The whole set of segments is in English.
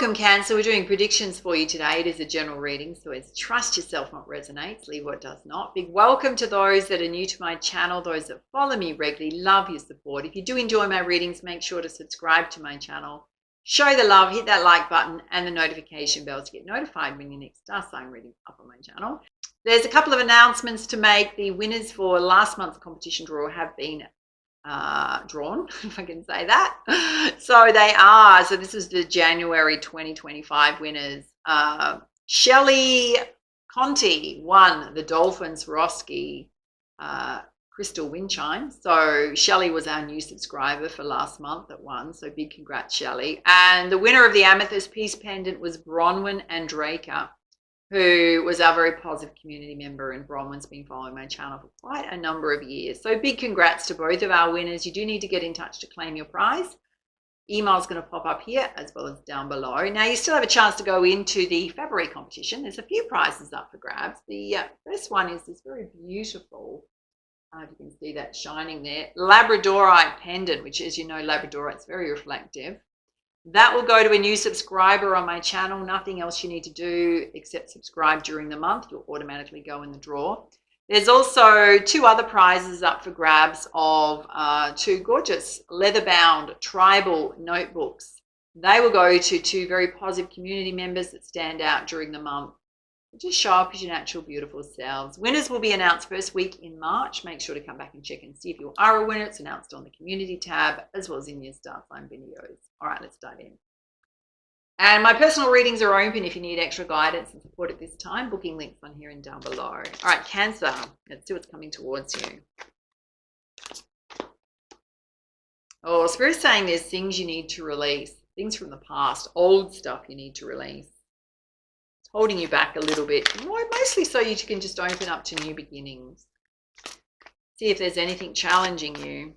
Welcome, Cancer. We're doing predictions for you today. It is a general reading, so it's trust yourself what resonates, leave what does not. Big welcome to those that are new to my channel, those that follow me regularly. Love your support. If you do enjoy my readings, make sure to subscribe to my channel. Show the love, hit that like button and the notification bell to get notified when your next star sign reading up on my channel. There's a couple of announcements to make. The winners for last month's competition draw have been drawn, if I can say that. So this is the January 2025 winners. Shelley Conti won the Dolphin Swarovski crystal wind chime. So Shelley was our new subscriber for last month that won, so big congrats, Shelley. And the winner of the Amethyst Peace Pendant was Bronwyn Andreka, who was our very positive community member, and Bronwyn's been following my channel for quite a number of years. So big congrats to both of our winners. You do need to get in touch to claim your prize. Email's going to pop up here as well as down below. Now you still have a chance to go into the February competition. There's a few prizes up for grabs. The first one is this very beautiful, if you can see that shining there, Labradorite pendant, which, as you know, Labradorite's very reflective. That will go to a new subscriber on my channel. Nothing else you need to do except subscribe during the month. You'll automatically go in the draw. There's also two other prizes up for grabs of two gorgeous leather-bound tribal notebooks. They will go to two very positive community members that stand out during the month. Just show up as your natural, beautiful selves. Winners will be announced first week in March. Make sure to come back and check and see if you are a winner. It's announced on the community tab as well as in your star sign videos. All right, let's dive in. And my personal readings are open if you need extra guidance and support at this time. Booking links on here and down below. All right, Cancer. Let's see what's coming towards you. Oh, Spirit's saying there's things you need to release. Things from the past. Old stuff you need to release. Holding you back a little bit, mostly so you can just open up to new beginnings. See if there's anything challenging you.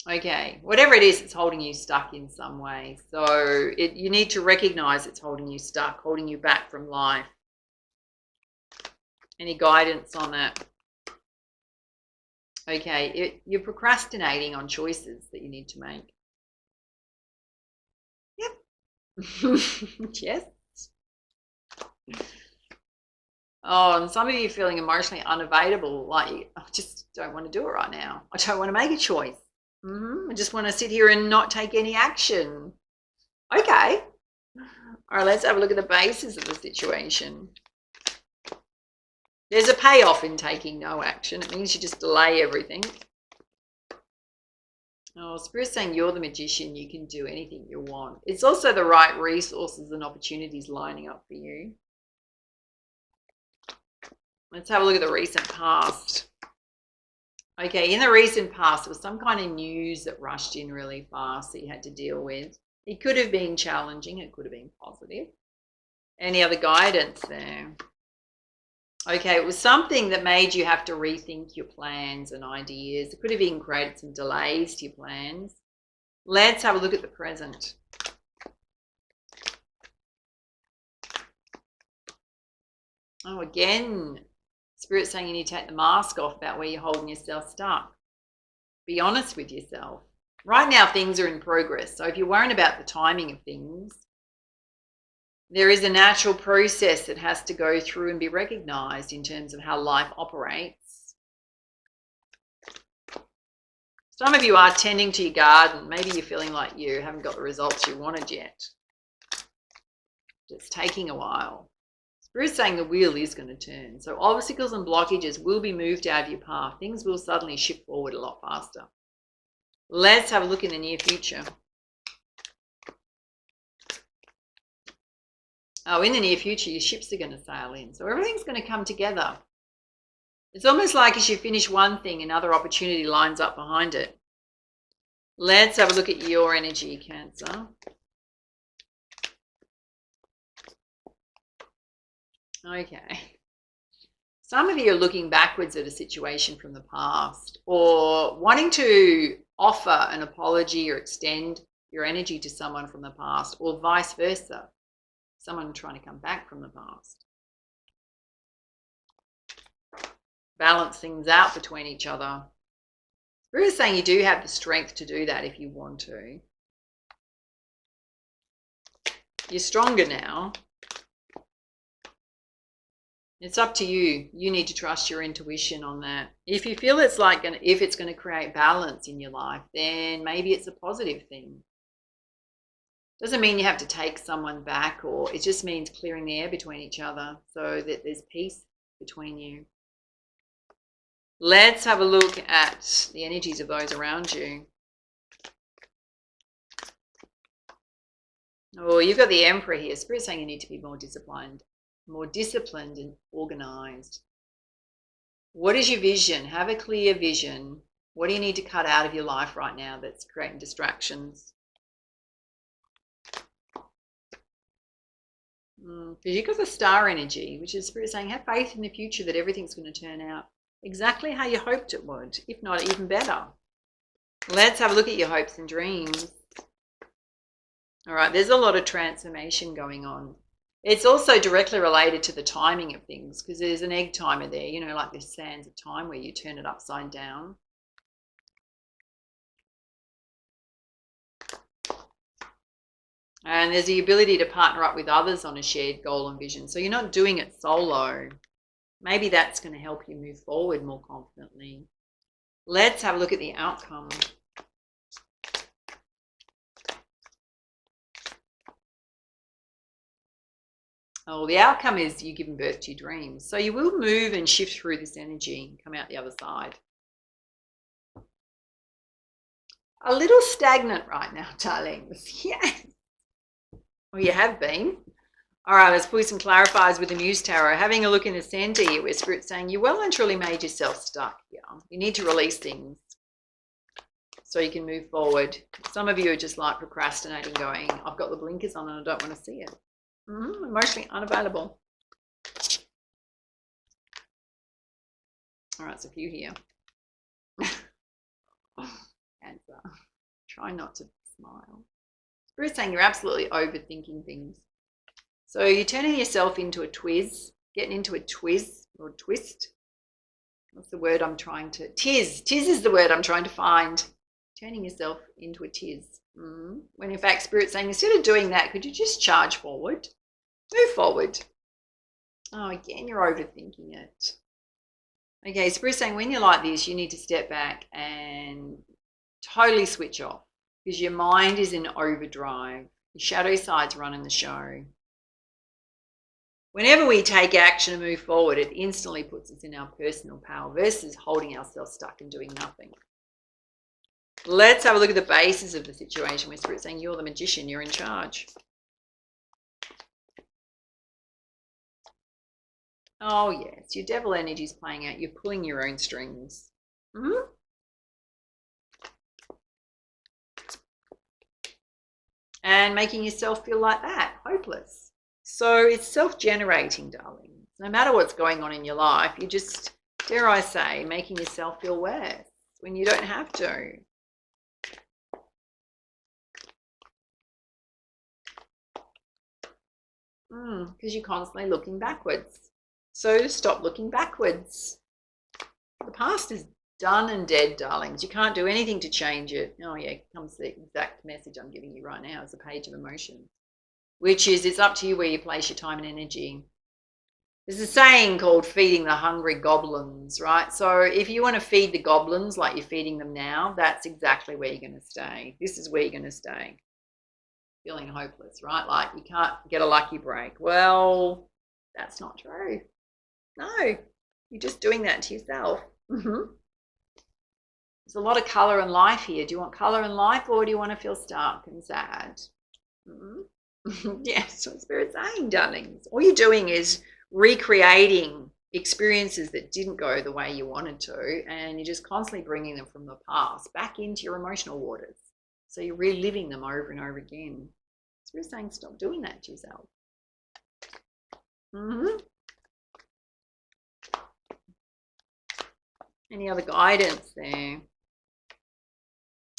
Okay, whatever it is, it's holding you stuck in some way. So you need to recognize it's holding you stuck, holding you back from life. Any guidance on that? Okay, you're procrastinating on choices that you need to make. Yep. Yes. Oh, and some of you are feeling emotionally unavailable, like I just don't want to do it right now. I don't want to make a choice. I just want to sit here and not take any action. Okay. All right, let's have a look at the basis of the situation. There's a payoff in taking no action. It means you just delay everything. Oh, Spirit's saying you're the magician. You can do anything you want. It's also the right resources and opportunities lining up for you. Let's have a look at the recent past. Okay, in the recent past, there was some kind of news that rushed in really fast that you had to deal with. It could have been challenging. It could have been positive. Any other guidance there? Okay, it was something that made you have to rethink your plans and ideas. It could have even created some delays to your plans. Let's have a look at the present. Oh, again, Spirit's saying you need to take the mask off about where you're holding yourself stuck. Be honest with yourself. Right now, things are in progress. So if you're worrying about the timing of things, there is a natural process that has to go through and be recognized in terms of how life operates. Some of you are tending to your garden. Maybe you're feeling like you haven't got the results you wanted yet. It's taking a while. Spirit's saying the wheel is going to turn. So obstacles and blockages will be moved out of your path. Things will suddenly shift forward a lot faster. Let's have a look in the near future. Oh, in the near future, your ships are going to sail in. So everything's going to come together. It's almost like as you finish one thing, another opportunity lines up behind it. Let's have a look at your energy, Cancer. Okay. Some of you are looking backwards at a situation from the past or wanting to offer an apology or extend your energy to someone from the past, or vice versa. Someone trying to come back from the past. Balance things out between each other. Spirit is saying you do have the strength to do that if you want to. You're stronger now. It's up to you. You need to trust your intuition on that. If you feel it's like if it's going to create balance in your life, then maybe it's a positive thing. Doesn't mean you have to take someone back, or it just means clearing the air between each other so that there's peace between you. Let's have a look at the energies of those around you. Oh, you've got the Emperor here. Spirit's saying you need to be more disciplined and organized. What is your vision? Have a clear vision. What do you need to cut out of your life right now that's creating distractions? Because you've got the star energy, which is Spirit saying have faith in the future that everything's going to turn out exactly how you hoped it would, if not even better. Let's have a look at your hopes and dreams. All right, there's a lot of transformation going on. It's also directly related to the timing of things, because there's an egg timer there, you know, like this sands of time where you turn it upside down. And there's the ability to partner up with others on a shared goal and vision. So you're not doing it solo. Maybe that's going to help you move forward more confidently. Let's have a look at the outcome. Oh, the outcome is you're giving birth to your dreams. So you will move and shift through this energy and come out the other side. A little stagnant right now, darlings. Yes. Well, you have been. All right, let's pull some clarifiers with the Muse Tarot. Having a look in the center here where Spirit's saying you well and truly made yourself stuck here. You need to release things so you can move forward. Some of you are just like procrastinating, going, I've got the blinkers on and I don't want to see it. Emotionally unavailable. All right, it's a few here. Cancer. Try not to smile. Spirit's saying you're absolutely overthinking things. So you're turning yourself into a twist, getting into a twist or a twist. What's the word I'm trying to... Tiz. Tiz is the word I'm trying to find. Turning yourself into a tiz. When in fact Spirit's saying instead of doing that, could you just charge forward? Move forward. Oh, again, you're overthinking it. Okay, Spirit's saying when you're like this, you need to step back and totally switch off because your mind is in overdrive. Your shadow side's running the show. Whenever we take action and move forward, it instantly puts us in our personal power versus holding ourselves stuck and doing nothing. Let's have a look at the basis of the situation where Spirit's saying you're the magician, you're in charge. Oh, yes, your devil energy is playing out. You're pulling your own strings. And making yourself feel like that, hopeless. So it's self-generating, darling. No matter what's going on in your life, you just, dare I say, making yourself feel worse when you don't have to. Because you're constantly looking backwards. So stop looking backwards. The past is done and dead, darlings. You can't do anything to change it. Oh yeah, comes the exact message I'm giving you right now as a page of emotion, which is it's up to you where you place your time and energy. There's a saying called feeding the hungry goblins, right? So if you want to feed the goblins like you're feeding them now, that's exactly where you're going to stay. This is where you're going to stay. Feeling hopeless, right? Like you can't get a lucky break. Well, that's not true. No, you're just doing that to yourself. There's a lot of colour and life here. Do you want colour and life or do you want to feel stuck and sad? Yes, what Spirit's saying, darlings. All you're doing is recreating experiences that didn't go the way you wanted to, and you're just constantly bringing them from the past back into your emotional waters. So you're reliving them over and over again. Spirit's saying stop doing that to yourself. Any other guidance there?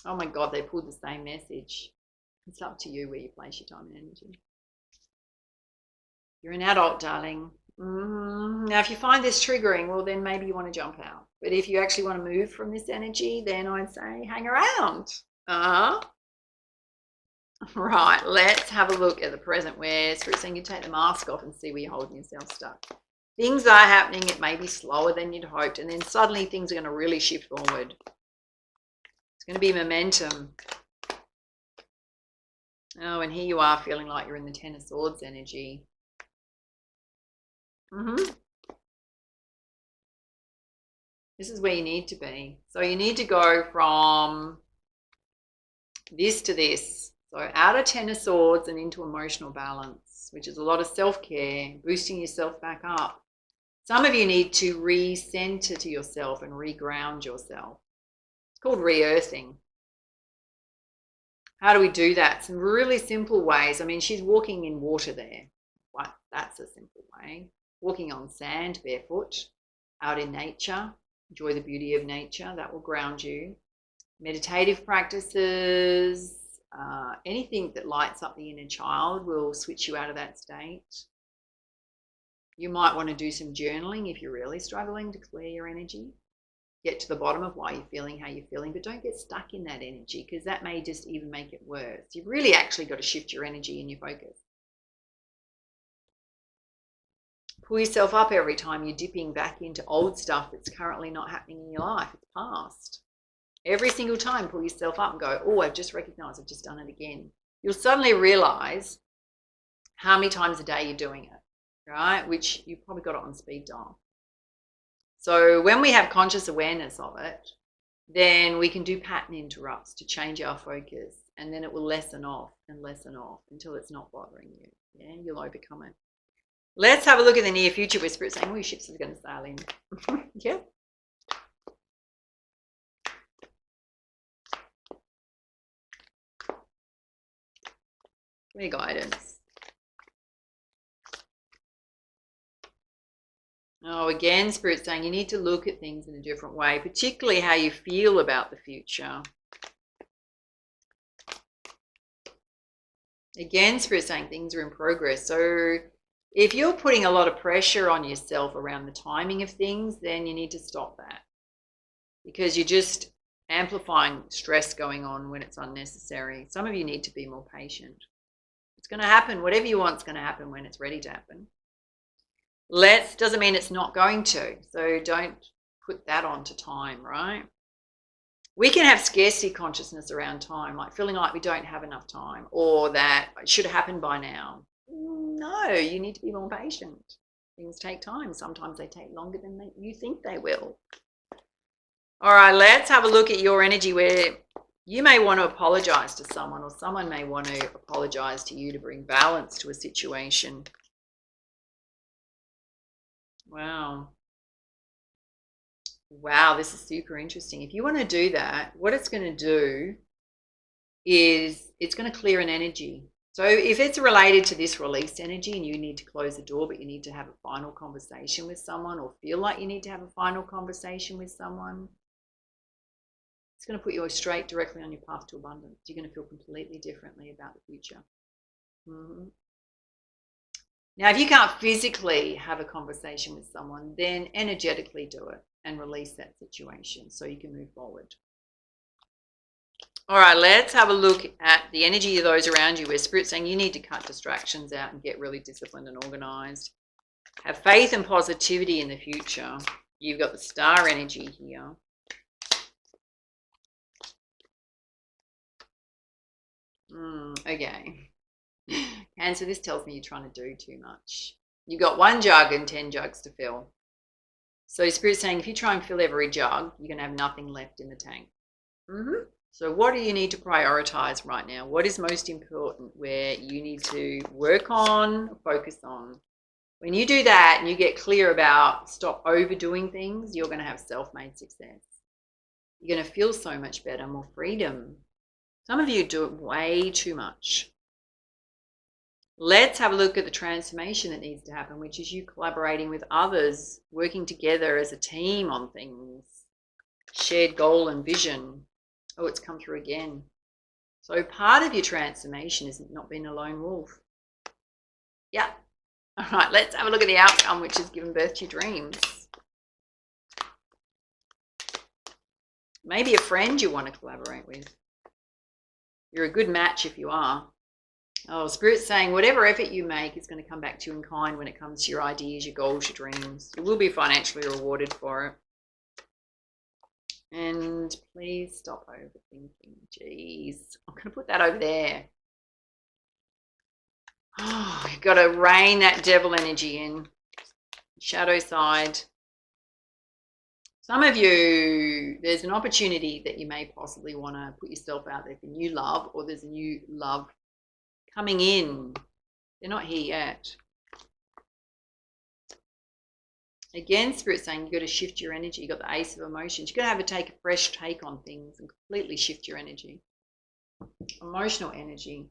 Oh my God, they pulled the same message. It's up to you where you place your time and energy. You're an adult, darling. Now, if you find this triggering, well, then maybe you want to jump out. But if you actually want to move from this energy, then I'd say hang around. Right, let's have a look at the present where Spirit's saying you take the mask off and see where you're holding yourself stuck. Things are happening, it may be slower than you'd hoped, and then suddenly things are going to really shift forward. It's going to be momentum. Oh, and here you are feeling like you're in the Ten of Swords energy. This is where you need to be. So you need to go from this to this. So out of Ten of Swords and into emotional balance, which is a lot of self-care, boosting yourself back up. Some of you need to recenter to yourself and reground yourself. It's called re-earthing. How do we do that? Some really simple ways. I mean, she's walking in water there. What? That's a simple way. Walking on sand barefoot, out in nature. Enjoy the beauty of nature. That will ground you. Meditative practices, anything that lights up the inner child will switch you out of that state. You might want to do some journaling if you're really struggling to clear your energy. Get to the bottom of why you're feeling how you're feeling, but don't get stuck in that energy because that may just even make it worse. You've really actually got to shift your energy and your focus. Pull yourself up every time you're dipping back into old stuff that's currently not happening in your life. It's past. Every single time, pull yourself up and go, oh, I've just recognized I've just done it again. You'll suddenly realize how many times a day you're doing it, right? Which you've probably got it on speed dial. So when we have conscious awareness of it, then we can do pattern interrupts to change our focus, and then it will lessen off until it's not bothering you. Yeah, you'll overcome it. Let's have a look at the near future where Spirit's saying, oh, your ships are going to sail in. Yeah. Clear guidance. Oh, again, Spirit's saying you need to look at things in a different way, particularly how you feel about the future. Again, Spirit's saying things are in progress. So if you're putting a lot of pressure on yourself around the timing of things, then you need to stop that because you're just amplifying stress going on when it's unnecessary. Some of you need to be more patient. It's going to happen. Whatever you want is going to happen when it's ready to happen. Doesn't mean it's not going to. So don't put that onto time, right? We can have scarcity consciousness around time, like feeling like we don't have enough time or that it should have happened by now. No, you need to be more patient. Things take time. Sometimes they take longer than you think they will. All right, let's have a look at your energy where you may want to apologize to someone or someone may want to apologize to you to bring balance to a situation. Wow. Wow, this is super interesting. If you want to do that, what it's going to do is it's going to clear an energy. So if it's related to this released energy and you need to close the door, but you need to have a final conversation with someone or feel like you need to have a final conversation with someone, it's going to put you straight directly on your path to abundance. You're going to feel completely differently about the future. Now, if you can't physically have a conversation with someone, then energetically do it and release that situation so you can move forward. All right, let's have a look at the energy of those around you where Spirit's saying you need to cut distractions out and get really disciplined and organized. Have faith and positivity in the future. You've got the star energy here. Okay. Cancer, this tells me you're trying to do too much. You've got 1 jug and 10 jugs to fill. So Spirit's saying if you try and fill every jug, you're going to have nothing left in the tank. So what do you need to prioritize right now? What is most important where you need to work on, focus on? When you do that and you get clear about stop overdoing things, you're going to have self-made success. You're going to feel so much better, more freedom. Some of you do it way too much. Let's have a look at the transformation that needs to happen, which is you collaborating with others, working together as a team on things, shared goal and vision. Oh, it's come through again. So part of your transformation is not being a lone wolf. Yeah. All right, let's have a look at the outcome, which has given birth to your dreams. Maybe a friend you want to collaborate with. You're a good match if you are. Oh, Spirit's saying whatever effort you make is going to come back to you in kind when it comes to your ideas, your goals, your dreams. You will be financially rewarded for it. And please stop overthinking. Jeez. I'm going to put that over there. Oh, you've got to rein that devil energy in. Shadow side. Some of you, there's an opportunity that you may possibly want to put yourself out there for new love, or there's a new love coming in. They're not here yet. Again, Spirit's saying you've got to shift your energy. You've got the Ace of Emotions. You've got to take a fresh take on things and completely shift your energy. Emotional energy.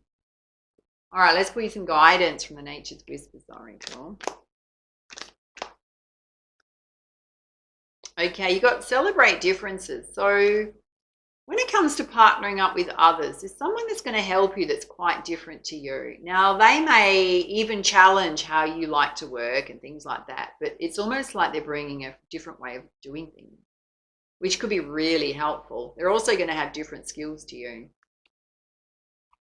All right, let's put you some guidance from the Nature's Whispers Oracle. Okay, you got celebrate differences. So when it comes to partnering up with others, there's someone that's going to help you that's quite different to you. Now, they may even challenge how you like to work and things like that, but it's almost like they're bringing a different way of doing things, which could be really helpful. They're also going to have different skills to you.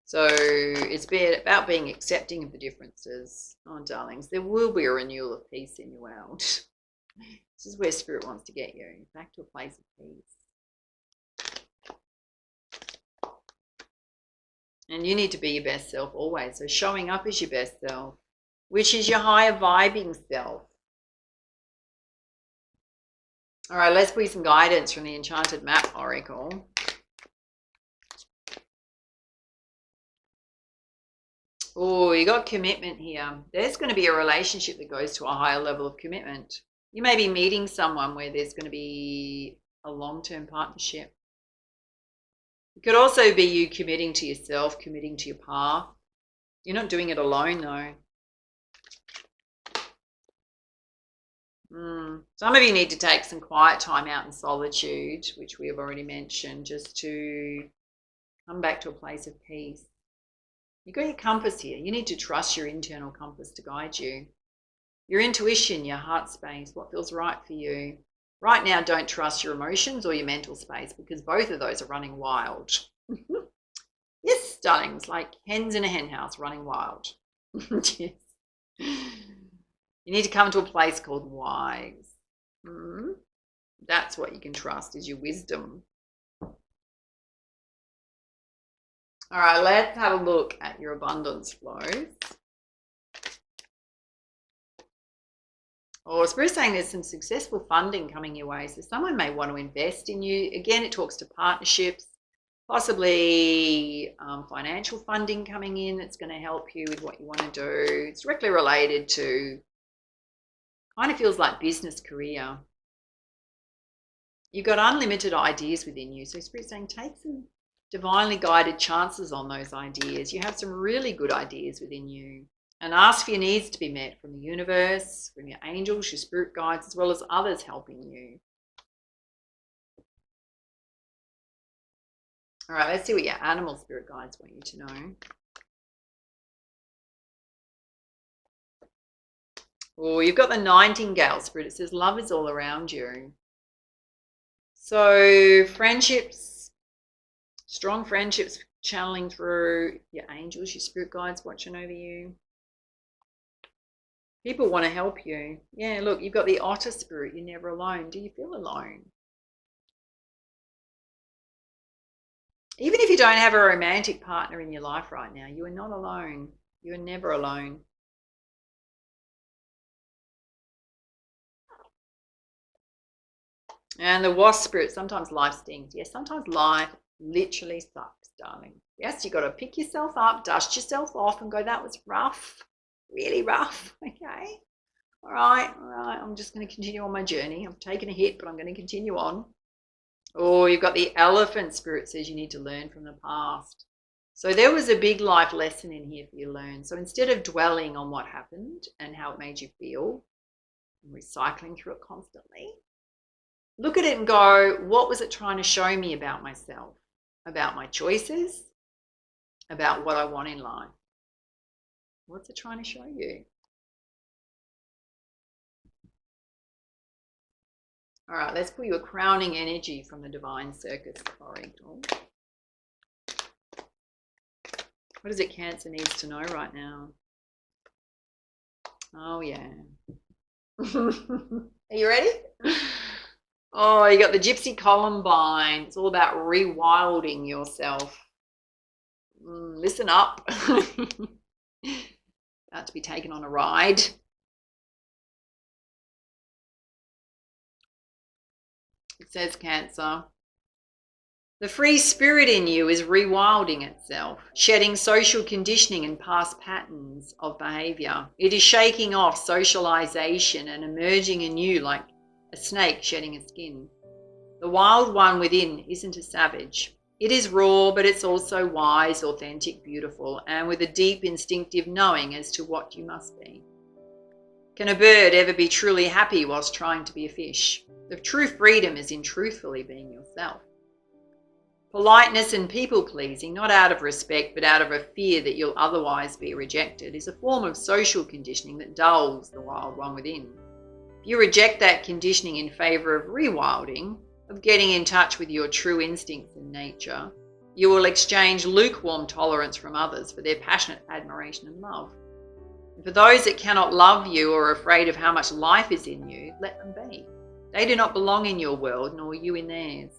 So it's about being accepting of the differences. Oh, darlings, there will be a renewal of peace in your world. This is where Spirit wants to get you, back to a place of peace. And you need to be your best self always. So showing up as your best self, which is your higher vibing self. All right, let's put some guidance from the Enchanted Map Oracle. Oh, you got commitment here. There's going to be a relationship that goes to a higher level of commitment. You may be meeting someone where there's going to be a long-term partnership. It could also be you committing to yourself, committing to your path. You're not doing it alone, though. Some of you need to take some quiet time out in solitude, which we have already mentioned, just to come back to a place of peace. You've got your compass here. You need to trust your internal compass to guide you. Your intuition, your heart space, what feels right for you. Right now, don't trust your emotions or your mental space, because both of those are running wild. Yes, darlings, like hens in a hen house running wild. Yes. You need to come to a place called wise. That's what you can trust, is your wisdom. All right, let's have a look at your abundance flows. Or Spirit's saying there's some successful funding coming your way. So someone may want to invest in you. Again, it talks to partnerships, possibly financial funding coming in that's going to help you with what you want to do. It's directly related to, kind of feels like business career. You've got unlimited ideas within you. So Spirit's saying take some divinely guided chances on those ideas. You have some really good ideas within you. And ask for your needs to be met from the universe, from your angels, your spirit guides, as well as others helping you. All right, let's see what your animal spirit guides want you to know. Oh, you've got the Nightingale spirit. It says love is all around you. So friendships, strong friendships channeling through your angels, your spirit guides watching over you. People want to help you. Yeah, look, you've got the otter spirit. You're never alone. Do you feel alone? Even if you don't have a romantic partner in your life right now, you are not alone. You are never alone. And the wasp spirit, sometimes life stings. Yes, sometimes life literally sucks, darling. Yes, you got to pick yourself up, dust yourself off and go, that was rough, really rough, okay? All right, I'm just going to continue on my journey. I've taken a hit, but I'm going to continue on. Oh, you've got the elephant spirit, says you need to learn from the past. So there was a big life lesson in here for you to learn. So instead of dwelling on what happened and how it made you feel, and recycling through it constantly, look at it and go, what was it trying to show me about myself, about my choices, about what I want in life? What's it trying to show you? All right, let's pull you a crowning energy from the Divine Circus Oracle. What is it Cancer needs to know right now? Oh, yeah. Are you ready? Oh, you got the Gypsy Columbine. It's all about rewilding yourself. Listen up. About to be taken on a ride. It says Cancer. The free spirit in you is rewilding itself, shedding social conditioning and past patterns of behavior. It is shaking off socialization and emerging anew like a snake shedding a skin. The wild one within isn't a savage. It is raw, but it's also wise, authentic, beautiful, and with a deep instinctive knowing as to what you must be. Can a bird ever be truly happy whilst trying to be a fish? The true freedom is in truthfully being yourself. Politeness and people-pleasing, not out of respect but out of a fear that you'll otherwise be rejected, is a form of social conditioning that dulls the wild one within. If you reject that conditioning in favour of rewilding, of getting in touch with your true instincts and nature, you will exchange lukewarm tolerance from others for their passionate admiration and love. And for those that cannot love you or are afraid of how much life is in you, let them be. They do not belong in your world, nor you in theirs.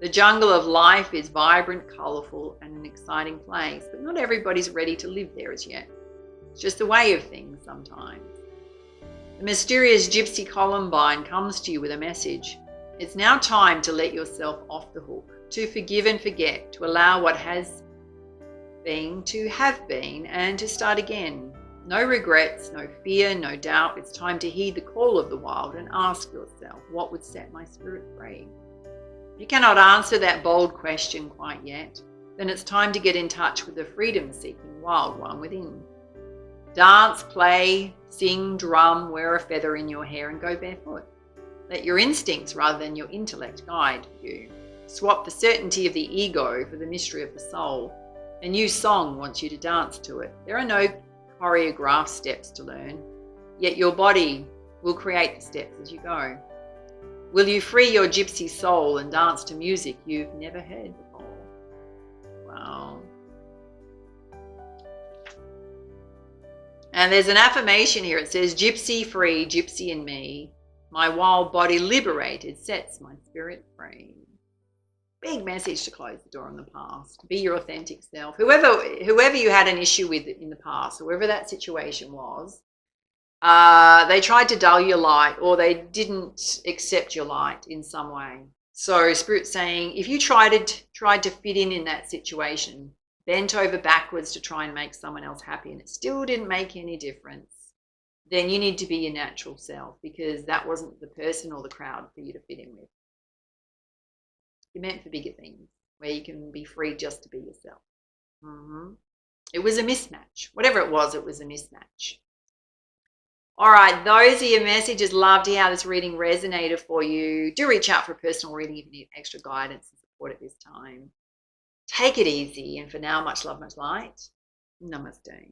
The jungle of life is vibrant, colourful, and an exciting place, but not everybody's ready to live there as yet. It's just the way of things sometimes. The mysterious Gypsy Columbine comes to you with a message. It's now time to let yourself off the hook, to forgive and forget, to allow what has been to have been, and to start again. No regrets, no fear, no doubt. It's time to heed the call of the wild and ask yourself, what would set my spirit free? If you cannot answer that bold question quite yet, then it's time to get in touch with the freedom-seeking wild one within. Dance, play, sing, drum, wear a feather in your hair and go barefoot. Let your instincts rather than your intellect guide you. Swap the certainty of the ego for the mystery of the soul. A new song wants you to dance to it. There are no choreographed steps to learn, yet your body will create the steps as you go. Will you free your gypsy soul and dance to music you've never heard before? Wow. And there's an affirmation here. It says, gypsy free, gypsy in me. My wild body liberated sets my spirit free. Big message to close the door on the past. Be your authentic self. Whoever you had an issue with in the past, whoever that situation was, they tried to dull your light or they didn't accept your light in some way. So Spirit's saying, if you tried to fit in that situation, bent over backwards to try and make someone else happy and it still didn't make any difference, then you need to be your natural self, because that wasn't the person or the crowd for you to fit in with. You're meant for bigger things where you can be free just to be yourself. It was a mismatch. Whatever it was a mismatch. All right, those are your messages. Love to hear how this reading resonated for you. Do reach out for a personal reading if you need extra guidance and support at this time. Take it easy. And for now, much love, much light. Namaste.